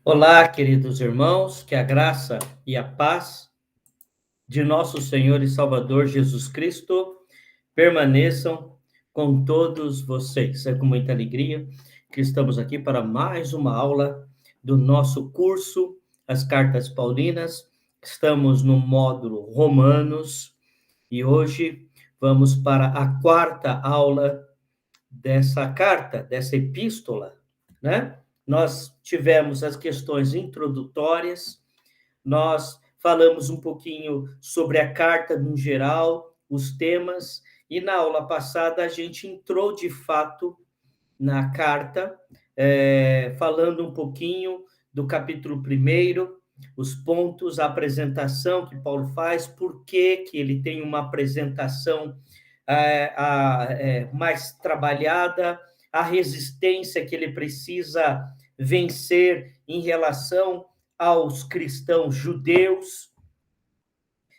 Olá, queridos irmãos, que a graça e a paz de nosso Senhor e Salvador Jesus Cristo permaneçam com todos vocês. É com muita alegria que estamos aqui para mais uma aula do nosso curso, As Cartas Paulinas. Estamos no módulo Romanos e hoje vamos para a quarta aula dessa carta, dessa epístola, né? Nós tivemos as questões introdutórias, nós falamos um pouquinho sobre a carta no geral, os temas, e na aula passada a gente entrou de fato na carta, falando um pouquinho do capítulo primeiro, os pontos, a apresentação que Paulo faz, por que ele tem uma apresentação mais trabalhada, a resistência que ele precisa vencer em relação aos cristãos judeus,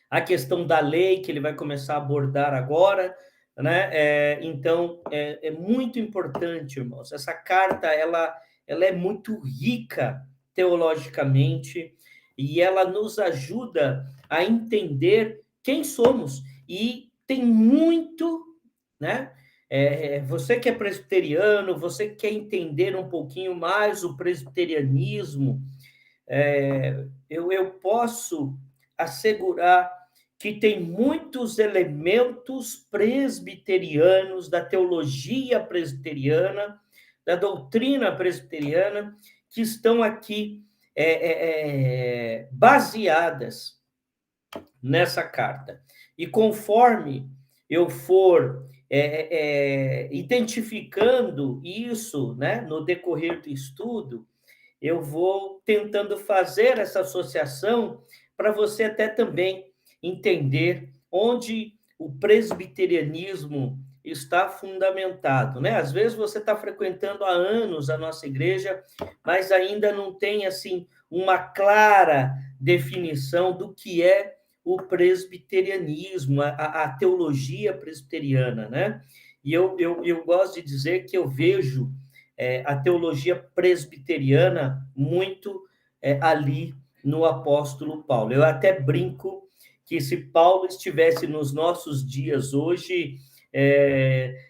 a questão da lei que ele vai começar a abordar agora, né? Então, é muito importante, irmãos. Essa carta, ela é muito rica teologicamente e ela nos ajuda a entender quem somos. E tem muito, né? Você que é presbiteriano, você que quer entender um pouquinho mais o presbiterianismo, eu posso assegurar que tem muitos elementos presbiterianos, da teologia presbiteriana, da doutrina presbiteriana, que estão aqui baseadas nessa carta. E conforme eu for identificando isso, né, no decorrer do estudo, eu vou tentando fazer essa associação para você até também entender onde o presbiterianismo está fundamentado, né? Às vezes você está frequentando há anos a nossa igreja, mas ainda não tem assim uma clara definição do que é o presbiterianismo, a teologia presbiteriana, né? E eu gosto de dizer que eu vejo a teologia presbiteriana muito ali no apóstolo Paulo. Eu até brinco que se Paulo estivesse nos nossos dias hoje,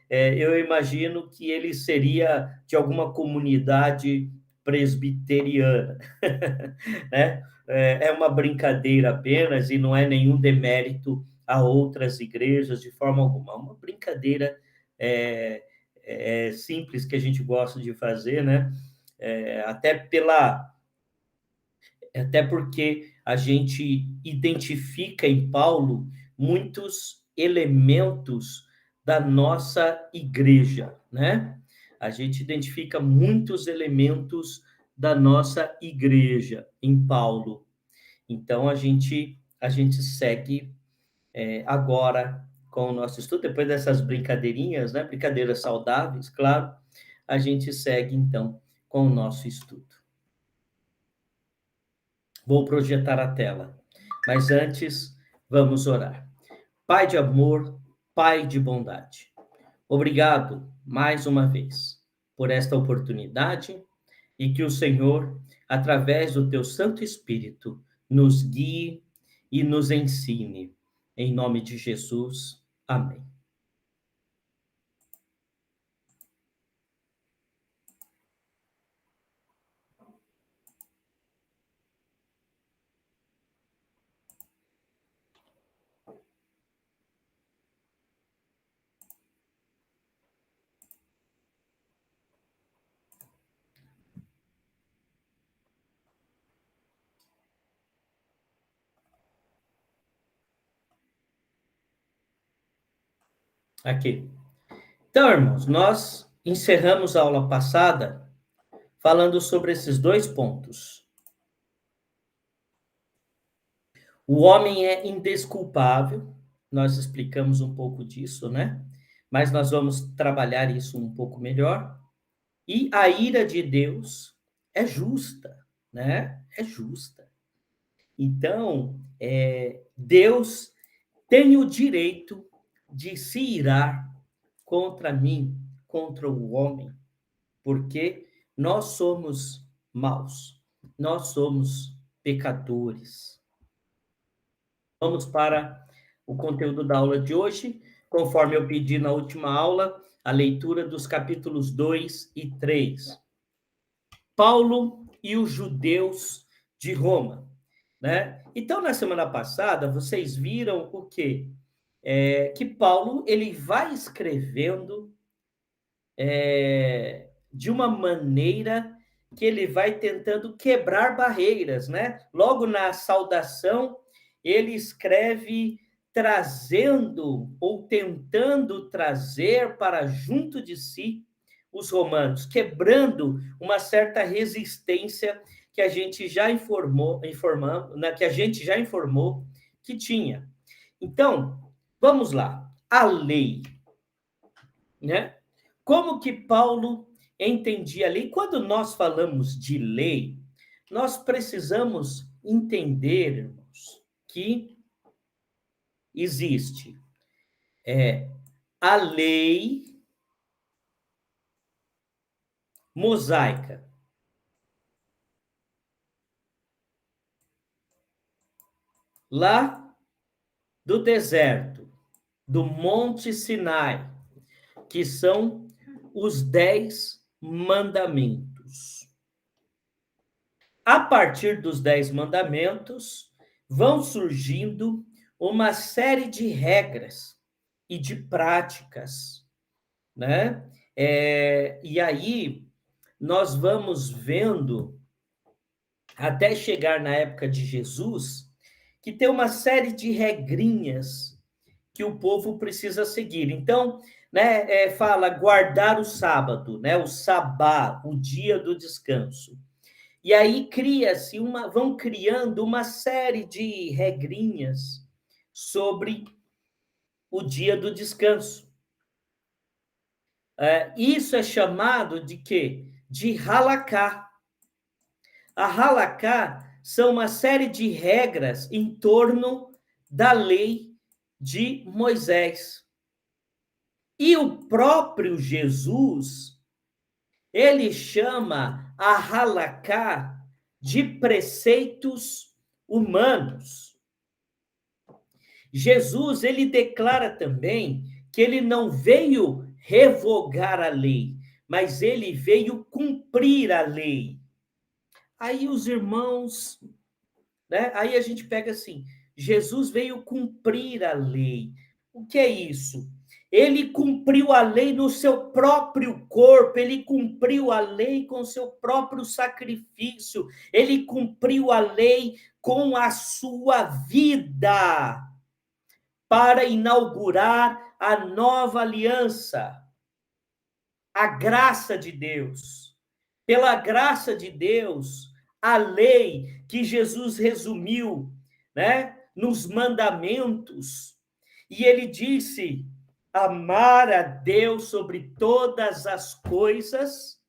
eu imagino que ele seria de alguma comunidade presbiteriana, né? É uma brincadeira apenas e não é nenhum demérito a outras igrejas de forma alguma. É uma brincadeira simples que a gente gosta de fazer, né? Até porque a gente identifica em Paulo muitos elementos da nossa igreja, né? A gente identifica muitos elementos da nossa igreja em Paulo. Então a gente segue agora com o nosso estudo, depois dessas brincadeirinhas, né? Brincadeiras saudáveis, claro, a gente segue então com o nosso estudo. Vou projetar a tela, mas antes vamos orar. Pai de amor, Pai de bondade, obrigado mais uma vez por esta oportunidade e que o Senhor, através do teu Santo Espírito, nos guie e nos ensine. Em nome de Jesus. Amém. Aqui. Então, irmãos, nós encerramos a aula passada falando sobre esses dois pontos. O homem é indesculpável, nós explicamos um pouco disso, né? Mas nós vamos trabalhar isso um pouco melhor. E a ira de Deus é justa, né? É justa. Então, Deus tem o direito de se irar contra mim, contra o homem, porque nós somos maus. nós somos pecadores. Vamos para o conteúdo da aula de hoje, conforme eu pedi na última aula, a leitura dos capítulos 2 e 3. Paulo e os judeus de Roma, né? Então, na semana passada, vocês viram o quê? Que Paulo ele vai escrevendo de uma maneira que ele vai tentando quebrar barreiras, né? Logo na saudação, ele escreve trazendo ou tentando trazer para junto de si os romanos, quebrando uma certa resistência que a gente já que a gente já informou que tinha. Então, vamos lá. A lei, né? Como que Paulo entendia a lei? Quando nós falamos de lei, nós precisamos entender, irmãos, que existe a lei mosaica. Lá do deserto, do Monte Sinai, que são os 10 mandamentos. A partir dos 10 mandamentos, vão surgindo uma série de regras e de práticas, né? E aí nós vamos vendo, até chegar na época de Jesus, que tem uma série de regrinhas que o povo precisa seguir. Então, né, fala guardar o sábado, né, o sabá, o dia do descanso. E aí vão criando uma série de regrinhas sobre o dia do descanso. Isso é chamado de quê? De halaká. A halaká são uma série de regras em torno da lei de Moisés. E o próprio Jesus, ele chama a halaká de preceitos humanos. Jesus, ele declara também que ele não veio revogar a lei, mas ele veio cumprir a lei. Aí os irmãos, né? Aí a gente pega assim, Jesus veio cumprir a lei. O que é isso? Ele cumpriu a lei no seu próprio corpo, ele cumpriu a lei com o seu próprio sacrifício, ele cumpriu a lei com a sua vida para inaugurar a nova aliança, a graça de Deus. Pela graça de Deus, a lei que Jesus resumiu, né, nos mandamentos, e ele disse: amar a Deus sobre todas as coisas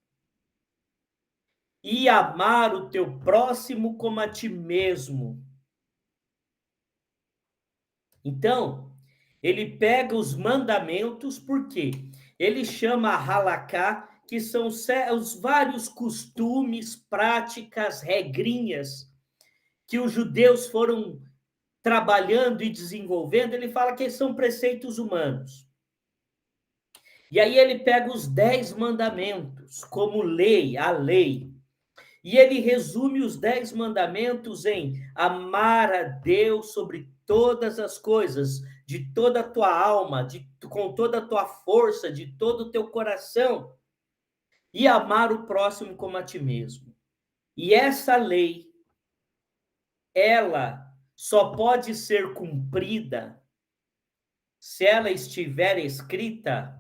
e amar o teu próximo como a ti mesmo. Então, ele pega os mandamentos, porque ele chama a halaká, que são os vários costumes, práticas, regrinhas que os judeus foram trabalhando e desenvolvendo. Ele fala que são preceitos humanos. E aí ele pega os 10 mandamentos como lei, a lei. E ele resume os 10 mandamentos em amar a Deus sobre todas as coisas, de toda a tua alma, com toda a tua força, de todo o teu coração, e amar o próximo como a ti mesmo. E essa lei, ela só pode ser cumprida se ela estiver escrita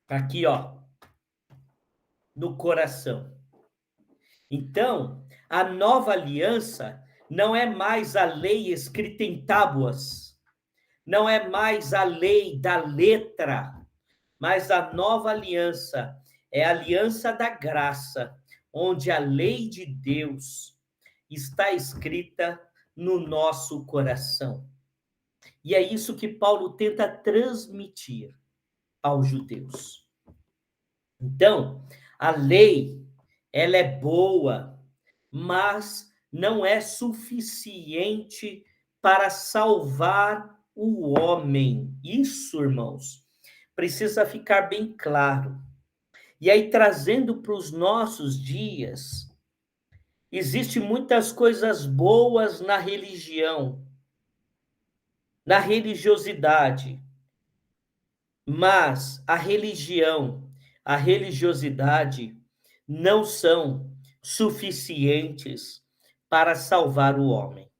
aqui, ó, no coração. Então, a nova aliança não é mais a lei escrita em tábuas, não é mais a lei da letra, mas a nova aliança é a aliança da graça, onde a lei de Deus está escrita no nosso coração. E é isso que Paulo tenta transmitir aos judeus. Então, a lei, ela é boa, mas não é suficiente para salvar o homem. Isso, irmãos, precisa ficar bem claro. E aí, trazendo para os nossos dias, existem muitas coisas boas na religião, na religiosidade, mas a religião, a religiosidade não são suficientes para salvar o homem.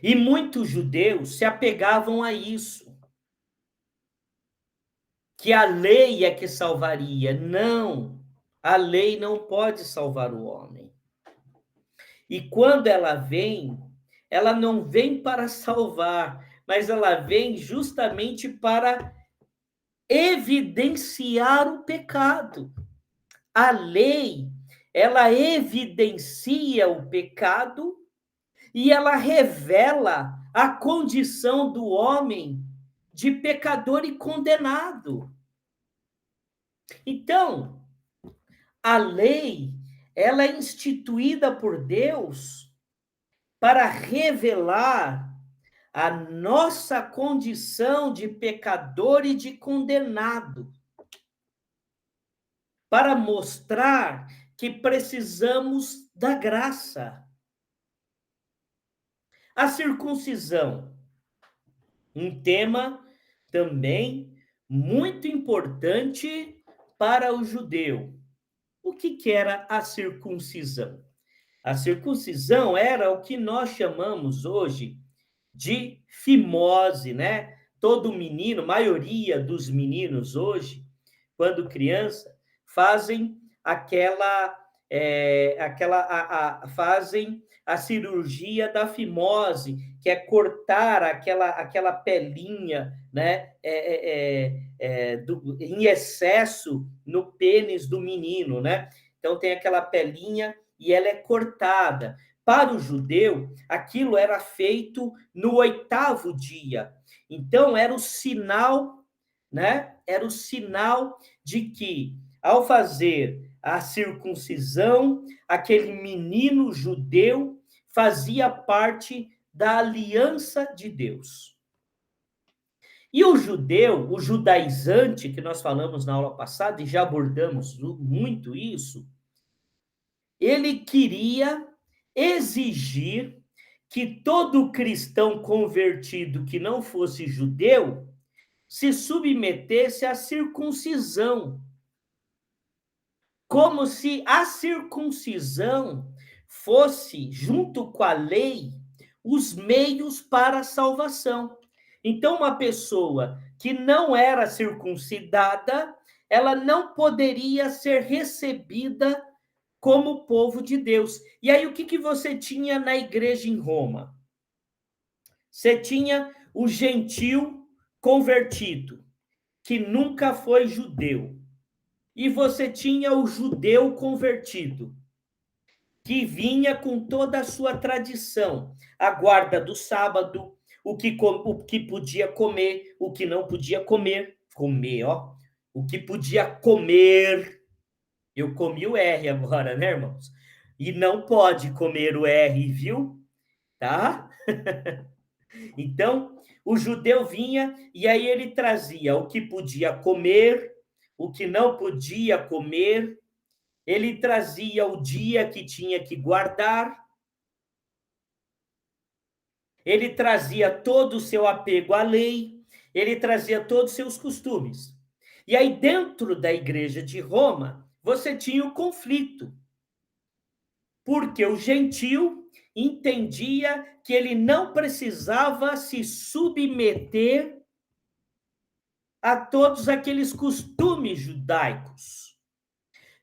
E muitos judeus se apegavam a isso, que a lei é que salvaria. Não, a lei não pode salvar o homem. E quando ela não vem para salvar, mas ela vem justamente para evidenciar o pecado. A lei, ela evidencia o pecado e ela revela a condição do homem de pecador e condenado. Então, a lei, ela é instituída por Deus para revelar a nossa condição de pecador e de condenado, para mostrar que precisamos da graça. A circuncisão, um tema também muito importante para o judeu. O que era a circuncisão? A circuncisão era o que nós chamamos hoje de fimose, né? Todo menino, maioria dos meninos hoje, quando criança, fazem fazem a cirurgia da fimose, que é cortar aquela pelinha, né, em excesso no pênis do menino, né? Então tem aquela pelinha e ela é cortada. Para o judeu, aquilo era feito no 8º dia. Então era o sinal, né? Era o sinal de que, ao fazer a circuncisão, aquele menino judeu fazia parte da aliança de Deus. E o judeu, o judaizante, que nós falamos na aula passada, e já abordamos muito isso, ele queria exigir que todo cristão convertido que não fosse judeu se submetesse à circuncisão, como se a circuncisão fosse, junto com a lei, os meios para a salvação. Então, uma pessoa que não era circuncidada, ela não poderia ser recebida como povo de Deus. E aí, o que você tinha na igreja em Roma? Você tinha o gentil convertido, que nunca foi judeu. E você tinha o judeu convertido, que vinha com toda a sua tradição, a guarda do sábado, o que podia comer, o que não podia comer, o que podia comer. Eu comi o R agora, né, irmãos? E não pode comer o R, viu? Tá? Então, o judeu vinha e aí ele trazia o que podia comer, o que não podia comer, ele trazia o dia que tinha que guardar, ele trazia todo o seu apego à lei, ele trazia todos os seus costumes. E aí, dentro da igreja de Roma, você tinha o conflito, porque o gentil entendia que ele não precisava se submeter a todos aqueles costumes judaicos.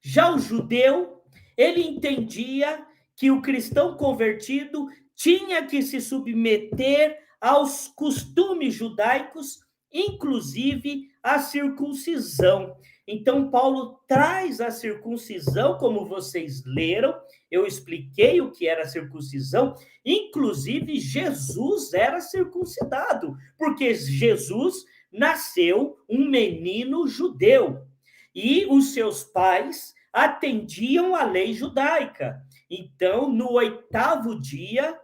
Já o judeu, ele entendia que o cristão convertido tinha que se submeter aos costumes judaicos, inclusive a circuncisão. Então, Paulo traz a circuncisão, como vocês leram, eu expliquei o que era a circuncisão, inclusive Jesus era circuncidado, porque Jesus nasceu um menino judeu, e os seus pais atendiam à lei judaica. Então, no 8º dia,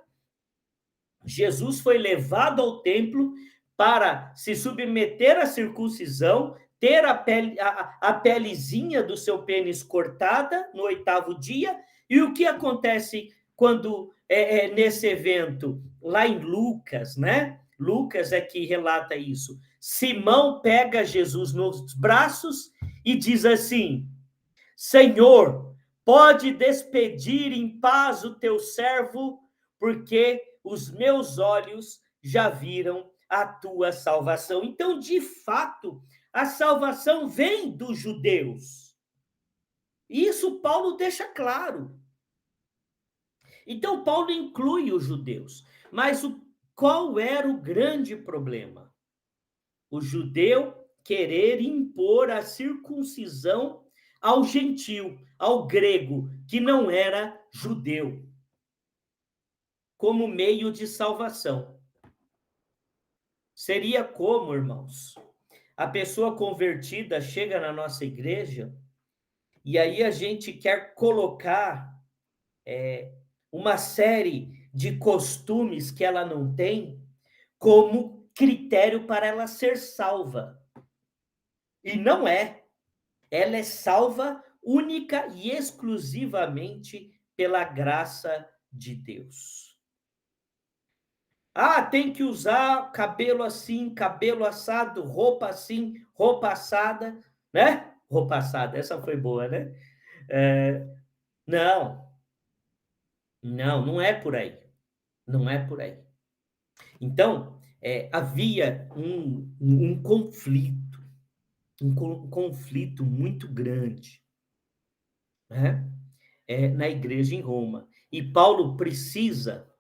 Jesus foi levado ao templo para se submeter à circuncisão, ter a pelezinha do seu pênis cortada no 8º dia. E o que acontece quando nesse evento? Lá em Lucas, né? Lucas é que relata isso. Simão pega Jesus nos braços e diz assim: Senhor, pode despedir em paz o teu servo, porque os meus olhos já viram a tua salvação. Então, de fato, a salvação vem dos judeus. Isso Paulo deixa claro. Então, Paulo inclui os judeus. Mas qual era o grande problema? O judeu querer impor a circuncisão ao gentio, ao grego, que não era judeu, como meio de salvação. Seria como, irmãos, a pessoa convertida chega na nossa igreja e aí a gente quer colocar uma série de costumes que ela não tem como critério para ela ser salva. E não é. Ela é salva única e exclusivamente pela graça de Deus. Ah, tem que usar cabelo assim, cabelo assado, roupa assim, roupa assada, né? Roupa assada, essa foi boa, né? Não, não é por aí. Não é por aí. Então, havia um conflito, um conflito muito grande, né? Na igreja em Roma. E Paulo precisa,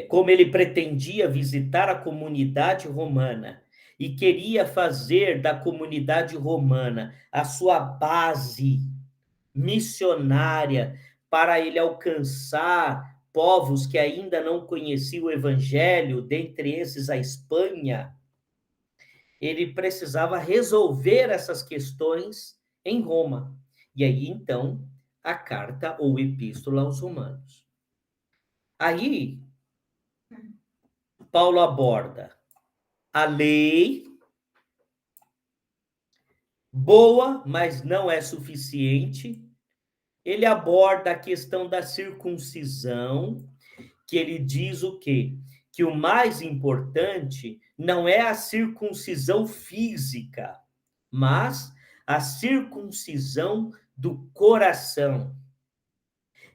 como ele pretendia visitar a comunidade romana e queria fazer da comunidade romana a sua base missionária para ele alcançar povos que ainda não conheciam o evangelho, dentre esses a Espanha, ele precisava resolver essas questões em Roma. E aí, então, a carta ou epístola aos Romanos. Aí, Paulo aborda a lei, boa, mas não é suficiente. Ele aborda a questão da circuncisão, que ele diz o quê? Que o mais importante não é a circuncisão física, mas a circuncisão do coração.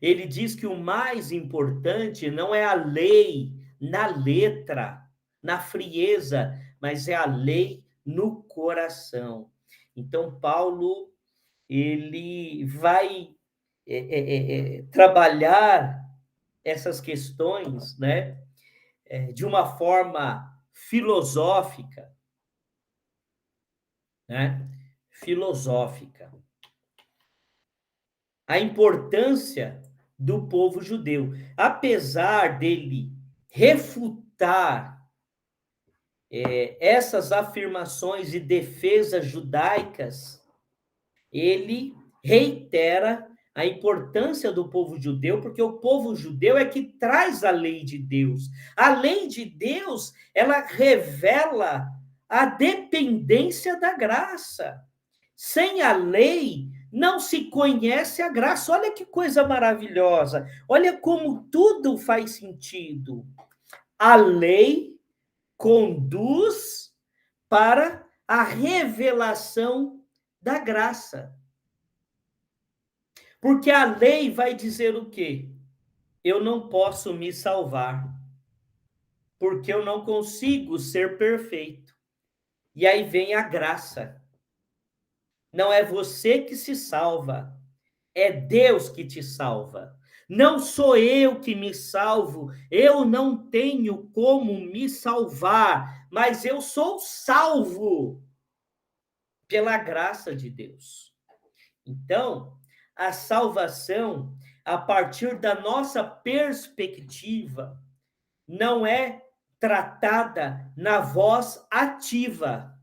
Ele diz que o mais importante não é a lei na letra, na frieza, mas é a lei no coração. Então, Paulo, ele vai trabalhar essas questões, né, de uma forma filosófica, né, filosófica. A importância do povo judeu, apesar dele refutar essas afirmações e defesas judaicas, ele reitera a importância do povo judeu, porque o povo judeu é que traz a lei de Deus. A lei de Deus, ela revela a dependência da graça. Sem a lei, não se conhece a graça. Olha que coisa maravilhosa. Olha como tudo faz sentido. A lei conduz para a revelação da graça. Porque a lei vai dizer o quê? Eu não posso me salvar, porque eu não consigo ser perfeito. E aí vem a graça. Não é você que se salva, é Deus que te salva. Não sou eu que me salvo, eu não tenho como me salvar, mas eu sou salvo pela graça de Deus. Então, a salvação, a partir da nossa perspectiva, não é tratada na voz ativa,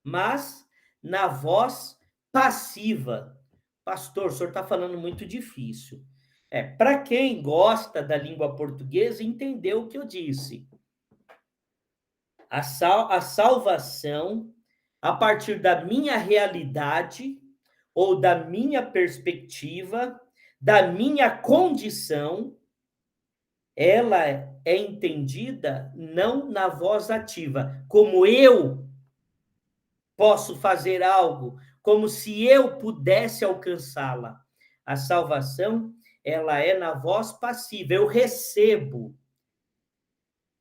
mas na voz passiva. Pastor, o senhor está falando muito difícil. Para quem gosta da língua portuguesa, entendeu o que eu disse. A salvação, a partir da minha realidade, ou da minha perspectiva, da minha condição, ela é entendida não na voz ativa, como eu posso fazer algo, como se eu pudesse alcançá-la. A salvação, ela é na voz passiva, eu recebo.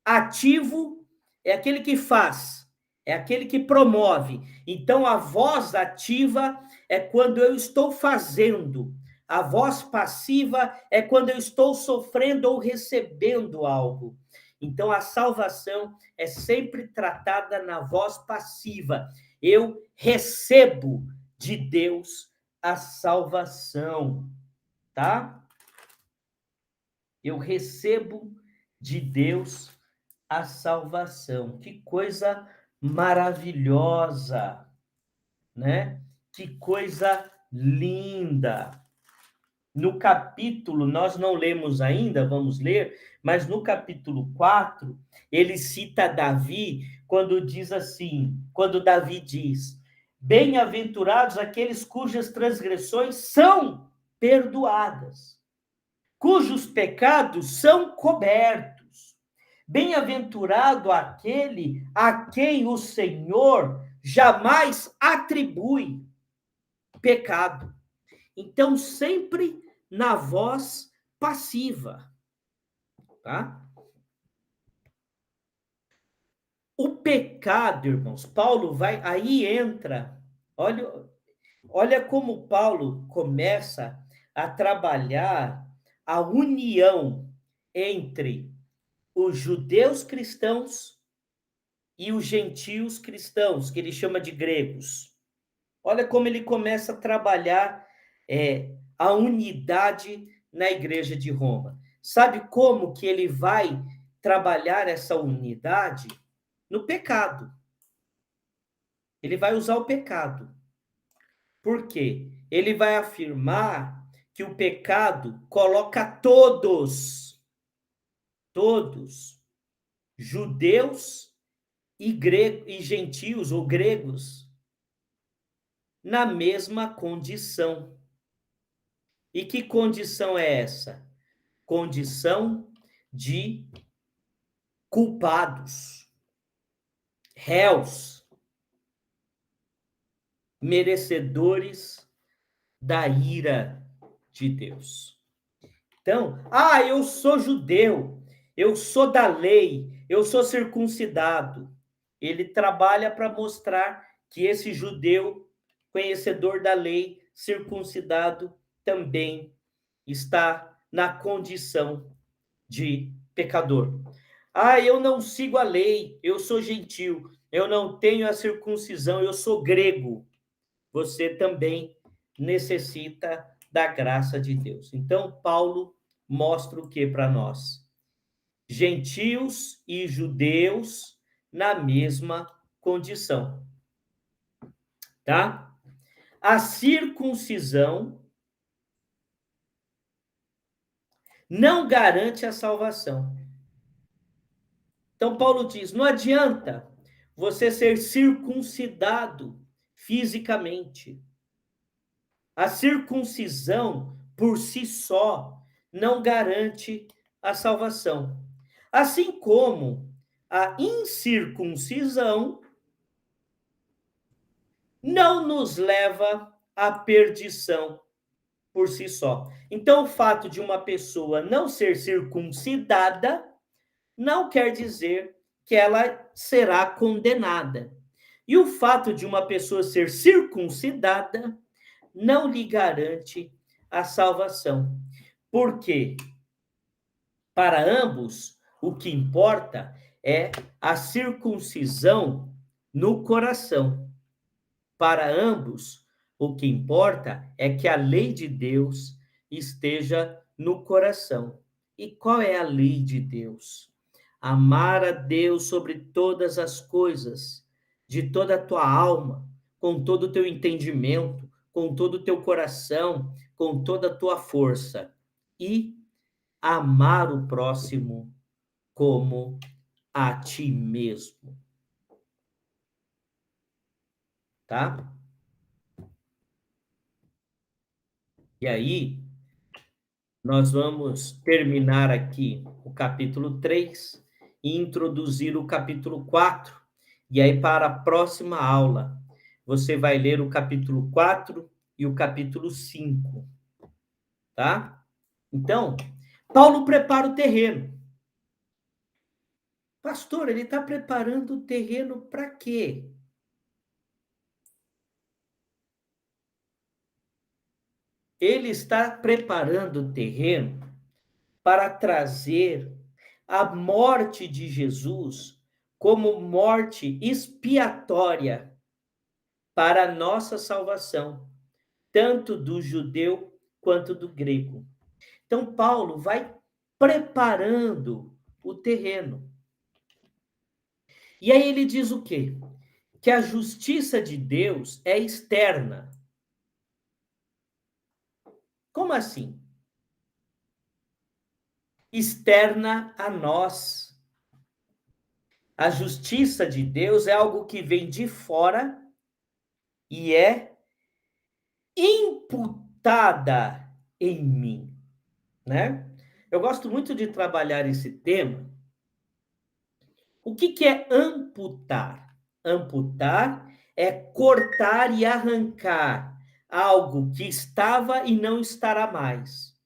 Ativo é aquele que faz, é aquele que promove. Então, a voz ativa é quando eu estou fazendo. A voz passiva é quando eu estou sofrendo ou recebendo algo. Então, a salvação é sempre tratada na voz passiva. Eu recebo de Deus a salvação, tá? Eu recebo de Deus a salvação. Que coisa maravilhosa, né? Que coisa linda. No capítulo, nós não lemos ainda, vamos ler, mas no capítulo 4, ele cita Davi quando diz assim, quando Davi diz: bem-aventurados aqueles cujas transgressões são perdoadas, cujos pecados são cobertos. Bem-aventurado aquele a quem o Senhor jamais atribui pecado. Então, sempre na voz passiva, tá? O pecado, irmãos, Paulo vai, aí entra, olha como Paulo começa a trabalhar a união entre os judeus cristãos e os gentios cristãos, que ele chama de gregos. Olha como ele começa a trabalhar a unidade na igreja de Roma. Sabe como que ele vai trabalhar essa unidade? No pecado. Ele vai usar o pecado. Por quê? Ele vai afirmar que o pecado coloca todos, judeus e gentios ou gregos, na mesma condição. E que condição é essa? Condição de culpados, réus, merecedores da ira de Deus. Então, eu sou judeu, eu sou da lei, eu sou circuncidado. Ele trabalha para mostrar que esse judeu, conhecedor da lei, circuncidado, também está na condição de pecador. Eu não sigo a lei, eu sou gentil, eu não tenho a circuncisão, eu sou grego. Você também necessita da graça de Deus. Então, Paulo mostra o que para nós? Gentios e judeus na mesma condição. Tá? A circuncisão não garante a salvação. Então, Paulo diz: não adianta você ser circuncidado fisicamente. A circuncisão, por si só, não garante a salvação. Assim como a incircuncisão não nos leva à perdição por si só. Então, o fato de uma pessoa não ser circuncidada não quer dizer que ela será condenada. E o fato de uma pessoa ser circuncidada não lhe garante a salvação. Por quê? Para ambos, o que importa é a circuncisão no coração. Para ambos, o que importa é que a lei de Deus esteja no coração. E qual é a lei de Deus? Amar a Deus sobre todas as coisas, de toda a tua alma, com todo o teu entendimento, com todo o teu coração, com toda a tua força. E amar o próximo como a ti mesmo, tá? E aí, nós vamos terminar aqui o capítulo 3 e introduzir o capítulo 4. E aí, para a próxima aula, você vai ler o capítulo 4 e o capítulo 5, tá? Então, Paulo prepara o terreno. Pastor, ele está preparando o terreno para quê? Ele está preparando o terreno para trazer a morte de Jesus como morte expiatória para a nossa salvação, tanto do judeu quanto do grego. Então, Paulo vai preparando o terreno. E aí ele diz o quê? Que a justiça de Deus é externa. Como assim? Externa a nós. A justiça de Deus é algo que vem de fora e é imputada em mim, né? Eu gosto muito de trabalhar esse tema. O que é amputar? Amputar é cortar e arrancar algo que estava e não estará mais.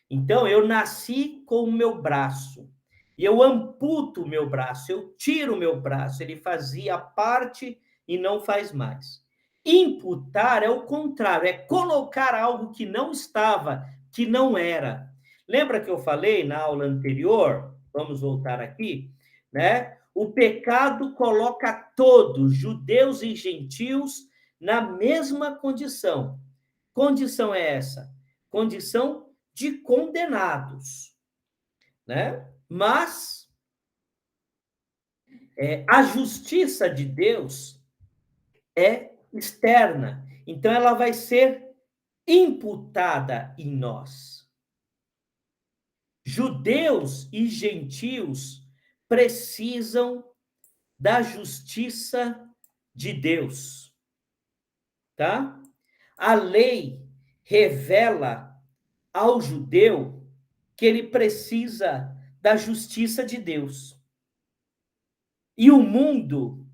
Então, eu nasci com o meu braço, e eu amputo o meu braço, eu tiro o meu braço, ele fazia parte e não faz mais. Imputar é o contrário, é colocar algo que não estava, que não era. Lembra que eu falei na aula anterior? Vamos voltar aqui, né? O pecado coloca todos, judeus e gentios, na mesma condição. Condição é essa? Condição de condenados, né? Mas a justiça de Deus é externa, então ela vai ser imputada em nós. Judeus e gentios precisam da justiça de Deus, tá? A lei revela ao judeu que ele precisa da justiça de Deus. E o mundo,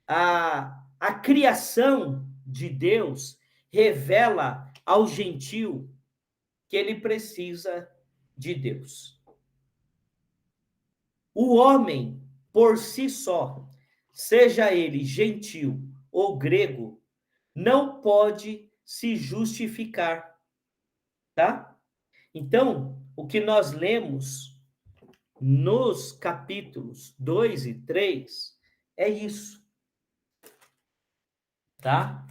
a criação de Deus, revela ao gentio que ele precisa de Deus. O homem, por si só, seja ele gentil ou grego, não pode se justificar, tá? Então, o que nós lemos nos capítulos 2 e 3 é isso, tá?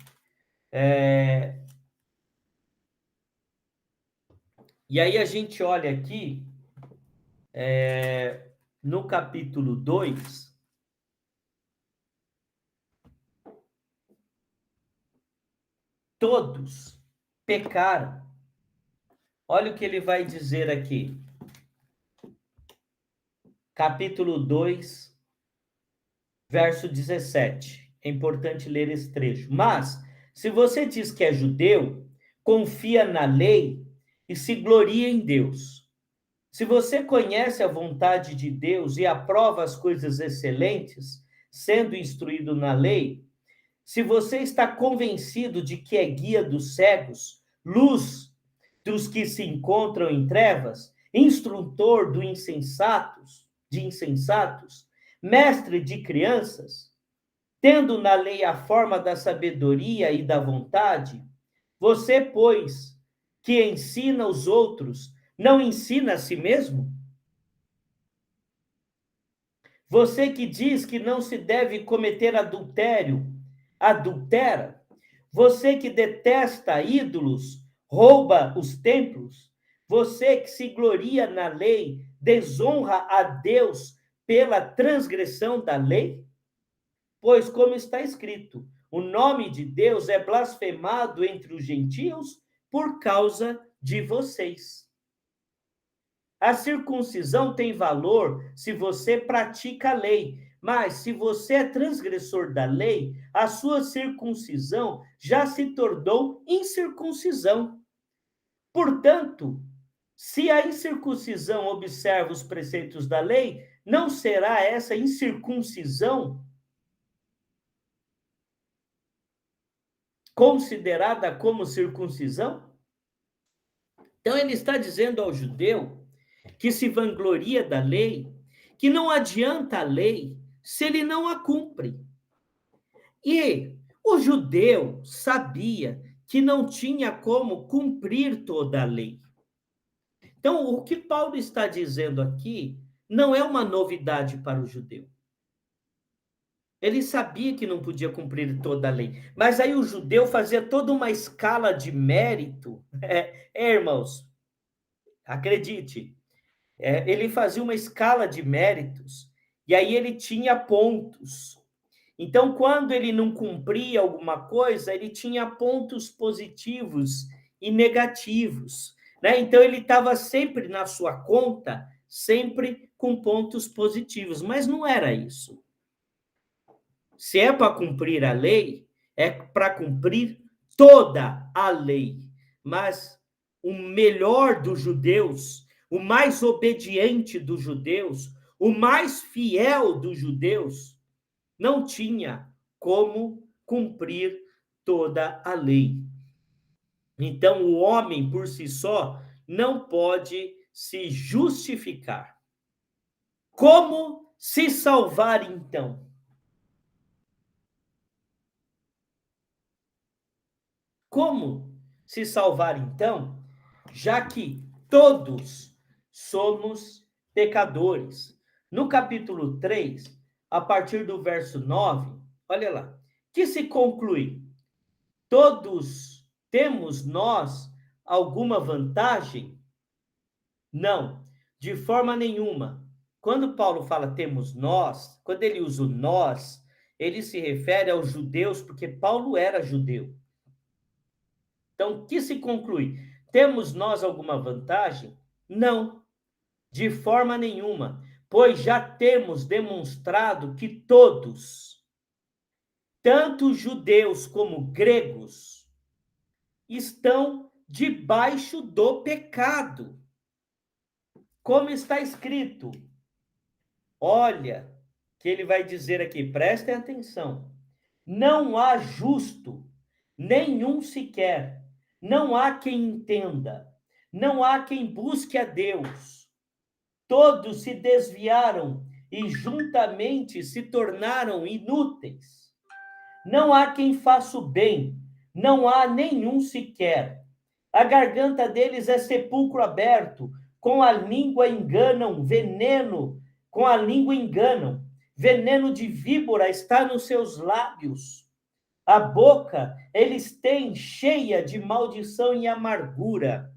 E aí a gente olha aqui, no capítulo 2, todos pecaram. Olha o que ele vai dizer aqui. Capítulo 2, verso 17. É importante ler esse trecho. Mas, se você diz que é judeu, confia na lei e se gloria em Deus. Se você conhece a vontade de Deus e aprova as coisas excelentes, sendo instruído na lei, se você está convencido de que é guia dos cegos, luz dos que se encontram em trevas, instrutor de insensatos, mestre de crianças, tendo na lei a forma da sabedoria e da vontade, você, pois, que ensina os outros, não ensina a si mesmo? Você que diz que não se deve cometer adultério, adultera. Você que detesta ídolos, rouba os templos. Você que se gloria na lei, desonra a Deus pela transgressão da lei? Pois, como está escrito, o nome de Deus é blasfemado entre os gentios por causa de vocês. A circuncisão tem valor se você pratica a lei, mas se você é transgressor da lei, a sua circuncisão já se tornou incircuncisão. Portanto, se a incircuncisão observa os preceitos da lei, não será essa incircuncisão considerada como circuncisão? Então, ele está dizendo ao judeu que se vangloria da lei, que não adianta a lei se ele não a cumpre. E o judeu sabia que não tinha como cumprir toda a lei. Então, o que Paulo está dizendo aqui não é uma novidade para o judeu. Ele sabia que não podia cumprir toda a lei, mas aí o judeu fazia toda uma escala de mérito. Irmãos, acredite, ele fazia uma escala de méritos, e aí ele tinha pontos. Então, quando ele não cumpria alguma coisa, ele tinha pontos positivos e negativos, né? Então, ele estava sempre na sua conta, sempre com pontos positivos, mas não era isso. Se é para cumprir a lei, é para cumprir toda a lei. Mas o melhor dos judeus, o mais obediente dos judeus, o mais fiel dos judeus, não tinha como cumprir toda a lei. Então, o homem por si só não pode se justificar. Como se salvar, então? Como se salvar, então, já que todos somos pecadores? No capítulo 3, a partir do verso 9, olha lá, que se conclui: todos temos nós alguma vantagem? Não, de forma nenhuma. Quando Paulo fala temos nós, quando ele usa o nós, ele se refere aos judeus, porque Paulo era judeu. Então, o que se conclui? Temos nós alguma vantagem? Não, de forma nenhuma, pois já temos demonstrado que todos, tanto judeus como gregos, estão debaixo do pecado. Como está escrito, olha, que ele vai dizer aqui, prestem atenção, não há justo, nenhum sequer, não há quem entenda, não há quem busque a Deus. Todos se desviaram e juntamente se tornaram inúteis. Não há quem faça o bem, não há nenhum sequer. A garganta deles é sepulcro aberto, com a língua enganam, com a língua enganam. Veneno de víbora está nos seus lábios. A boca eles têm cheia de maldição e amargura.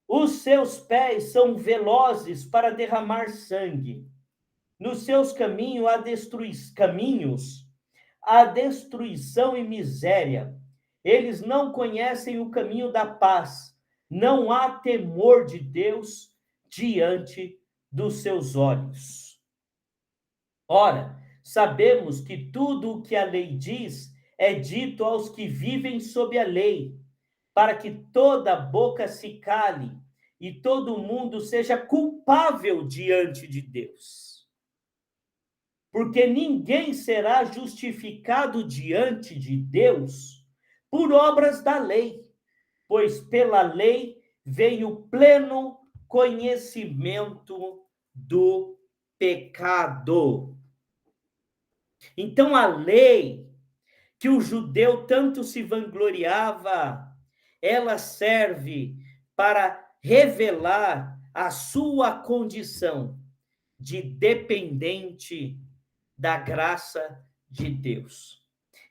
Os seus pés são velozes para derramar sangue. Nos seus caminhos há destruição e miséria. Eles não conhecem o caminho da paz. Não há temor de Deus diante dos seus olhos. Ora, sabemos que tudo o que a lei diz é dito aos que vivem sob a lei, para que toda boca se cale e todo mundo seja culpável diante de Deus. Porque ninguém será justificado diante de Deus por obras da lei, pois pela lei vem o pleno conhecimento do pecado. Então, a lei que o judeu tanto se vangloriava, ela serve para revelar a sua condição de dependente da graça de Deus.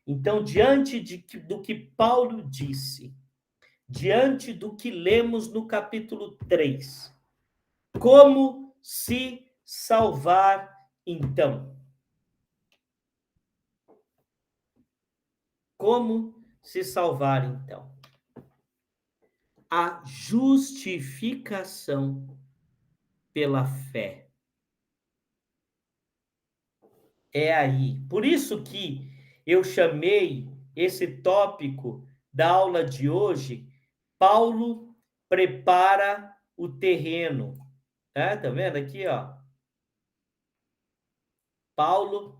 Então, diante do que Paulo disse, diante do que lemos no capítulo 3, como se salvar então? Como se salvar, então? A justificação pela fé. É aí. Por isso que eu chamei esse tópico da aula de hoje, Paulo prepara o terreno. Tá vendo aqui, ó? Paulo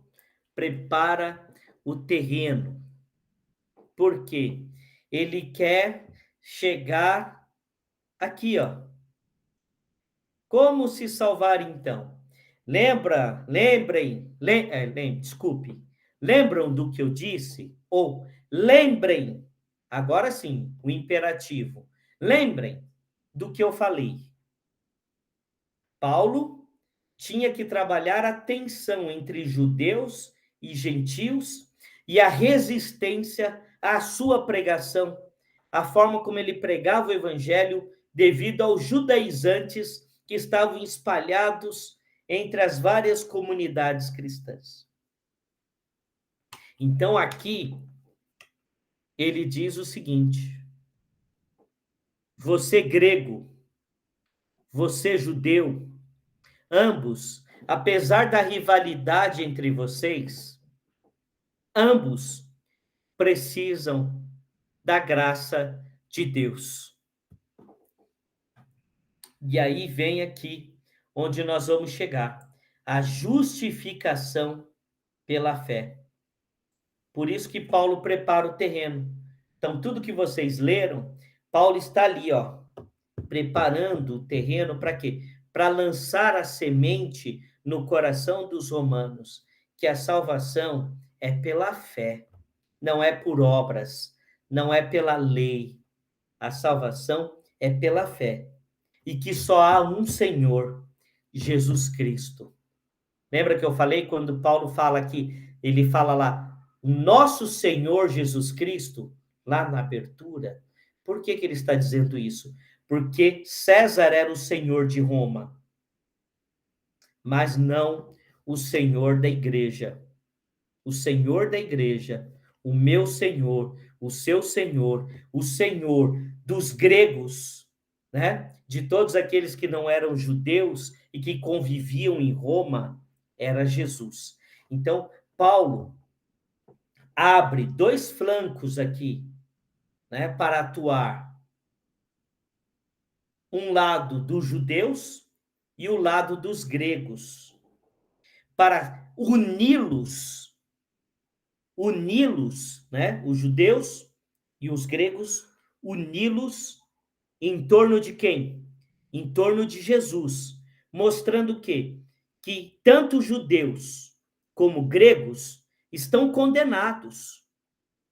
prepara o terreno. Por quê? Ele quer chegar aqui, ó. Como se salvar então? Desculpe. Lembram do que eu disse? Ou lembrem, agora sim, o imperativo. Lembrem do que eu falei. Paulo tinha que trabalhar a tensão entre judeus e gentios e a resistência à sua pregação, a forma como ele pregava o evangelho devido aos judaizantes que estavam espalhados entre as várias comunidades cristãs. Então aqui ele diz o seguinte: você grego, você judeu, ambos, apesar da rivalidade entre vocês, ambos precisam da graça de Deus. E aí vem aqui onde nós vamos chegar, a justificação pela fé. Por isso que Paulo prepara o terreno. Então, tudo que vocês leram, Paulo está ali, ó, preparando o terreno para quê? Para lançar a semente no coração dos romanos, que a salvação é pela fé, não é por obras, não é pela lei. A salvação é pela fé. E que só há um Senhor, Jesus Cristo. Lembra que eu falei quando Paulo fala aqui, ele fala lá, nosso Senhor Jesus Cristo, lá na abertura. Por que ele está dizendo isso? Porque César era o senhor de Roma, mas não o senhor da igreja. O senhor da igreja, o meu senhor, o seu senhor, o senhor dos gregos, né? De todos aqueles que não eram judeus e que conviviam em Roma, era Jesus. Então, Paulo abre dois flancos aqui, né, para atuar. Um lado dos judeus e o lado dos gregos, para uni-los, né, os judeus e os gregos, uni-los em torno de quem? Em torno de Jesus, mostrando que tanto judeus como gregos estão condenados.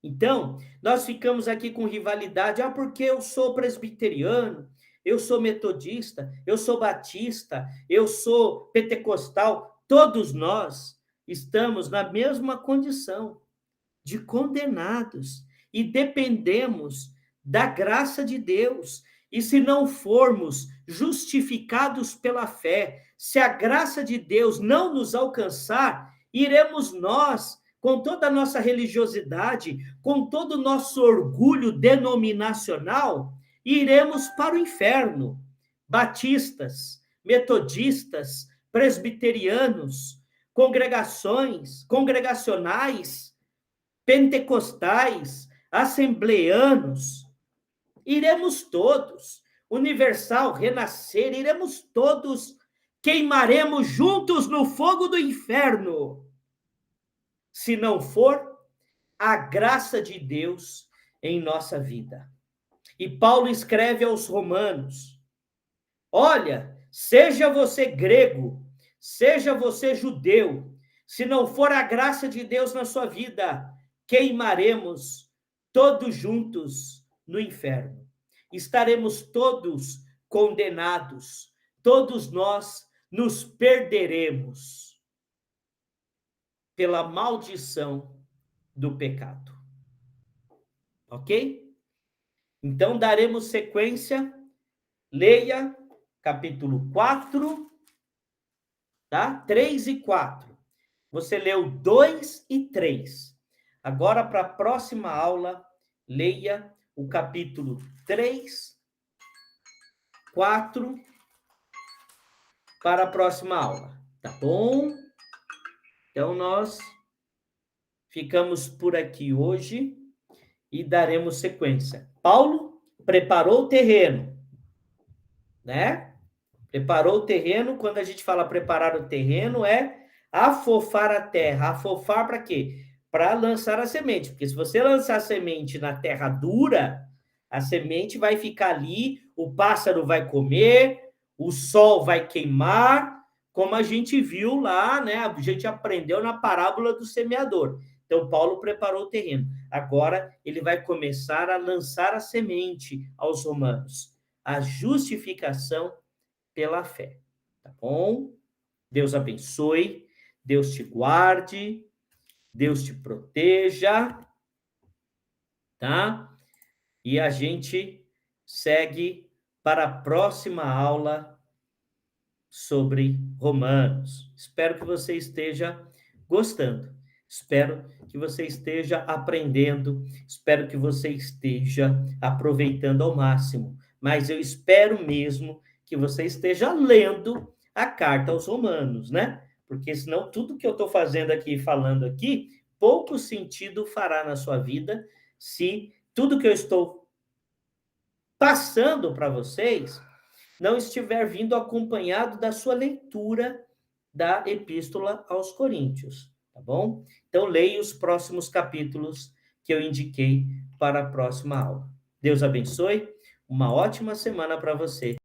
Então, nós ficamos aqui com rivalidade, porque eu sou presbiteriano, eu sou metodista, eu sou batista, eu sou pentecostal, todos nós estamos na mesma condição de condenados e dependemos da graça de Deus. E se não formos justificados pela fé, se a graça de Deus não nos alcançar, iremos nós, com toda a nossa religiosidade, com todo o nosso orgulho denominacional, iremos para o inferno. Batistas, metodistas, presbiterianos, congregacionais, pentecostais, assembleanos, iremos todos, Universal, Renascer, iremos todos, queimaremos juntos no fogo do inferno. Se não for a graça de Deus em nossa vida. E Paulo escreve aos Romanos: olha, seja você grego, seja você judeu, se não for a graça de Deus na sua vida, queimaremos todos juntos no inferno. Estaremos todos condenados, todos nós nos perderemos pela maldição do pecado. Ok? Então daremos sequência, leia capítulo 4, tá? 3 e 4. Você leu 2 e 3. Agora, para a próxima aula, leia o capítulo 3, 4, para a próxima aula, tá bom? Então, nós ficamos por aqui hoje e daremos sequência. Paulo preparou o terreno, né? Preparou o terreno, quando a gente fala preparar o terreno, é afofar a terra. Afofar para quê? Para lançar a semente. Porque se você lançar a semente na terra dura, a semente vai ficar ali, o pássaro vai comer, o sol vai queimar, como a gente viu lá, né? A gente aprendeu na parábola do semeador. Então, Paulo preparou o terreno. Agora, ele vai começar a lançar a semente aos romanos. A justificação pela fé, tá bom? Deus abençoe, Deus te guarde, Deus te proteja, tá? E a gente segue para a próxima aula sobre Romanos. Espero que você esteja gostando. Espero que você esteja aprendendo, espero que você esteja aproveitando ao máximo. Mas eu espero mesmo que você esteja lendo a carta aos Romanos, né? Porque senão tudo que eu estou fazendo aqui, falando aqui, pouco sentido fará na sua vida se tudo que eu estou passando para vocês não estiver vindo acompanhado da sua leitura da Epístola aos Coríntios, tá bom? Então, leia os próximos capítulos que eu indiquei para a próxima aula. Deus abençoe, uma ótima semana para você.